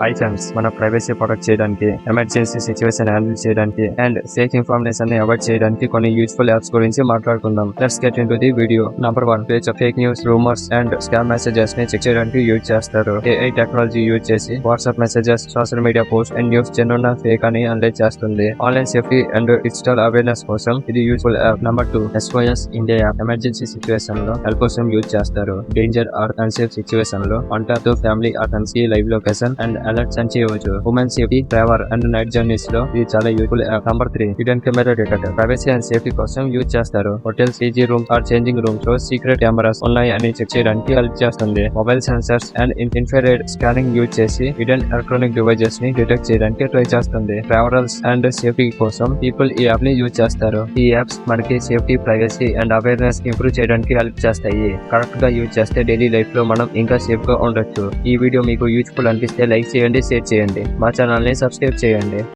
Hi friends, మన privacy protect చేయడానికి, emergency situation handle చేయడానికి అండ్ ఫేక్ ఇన్ఫర్మేషన్ ని అవాయిడ్ చేయడానికి కొన్ని యూస్ఫుల్ యాప్స్ గురించి మాట్లాడుకుందాం. Let's get into the video. Number 1, page fake news, rumours and scam messages ని చెక్ చేయడానికి యూజ్ చేస్తారు. AI టెక్నాలజీ యూజ్ చేసి WhatsApp messages, social media post and news genuine fake అని అనలైజ్ చేస్తుంది. Online safety and digital awareness కోసం ఇది useful app. Number 2, SOS India app. Emergency situation లో help కోసం యూజ్ చేస్తారు. డేంజర్ ఆర్ అన్సేఫ్ సిచ్యువేషన్ లో contact family or friends కి live location and alerts అని చేయవచ్చు. Women safety, travel and night journeys లో ఇది చాలా useful app. Number 3, hidden camera detector. Privacy and safety కోసం యూజ్ చేస్తారు. Hotels, PG rooms or changing rooms లో సీక్రెట్ కెమెరాస్ ఉన్నాయి అని చెక్ చేయడానికి హెల్ప్ చేస్తుంది. Mobile sensors and infrared scanning use చేసి హిడెన్ ఎలక్ట్రానిక్ డివైజెస్ ని డిటెక్ట్ చేయడానికి ట్రై చేస్తుంది. ట్రావెలర్స్ అండ్ సేఫ్టీ కోసం పీపుల్ ఈ యాప్ ని యూజ్ చేస్తారు. ఈ యాప్స్ మనకి safety, privacy and awareness improve చేయడానికి హెల్ప్ చేస్తాయి. కరెక్ట్ గా యూజ్ చేస్తే డైలీ లైఫ్ లో మనం ఇంకా సేఫ్ గా ఉండొచ్చు. ఈ వీడియో మీకు యూస్ఫుల్ అనిపిస్తే లైక్ చేయండి, షేర్ చేయండి, మా ఛానల్ ని సబ్స్క్రైబ్ చేయండి.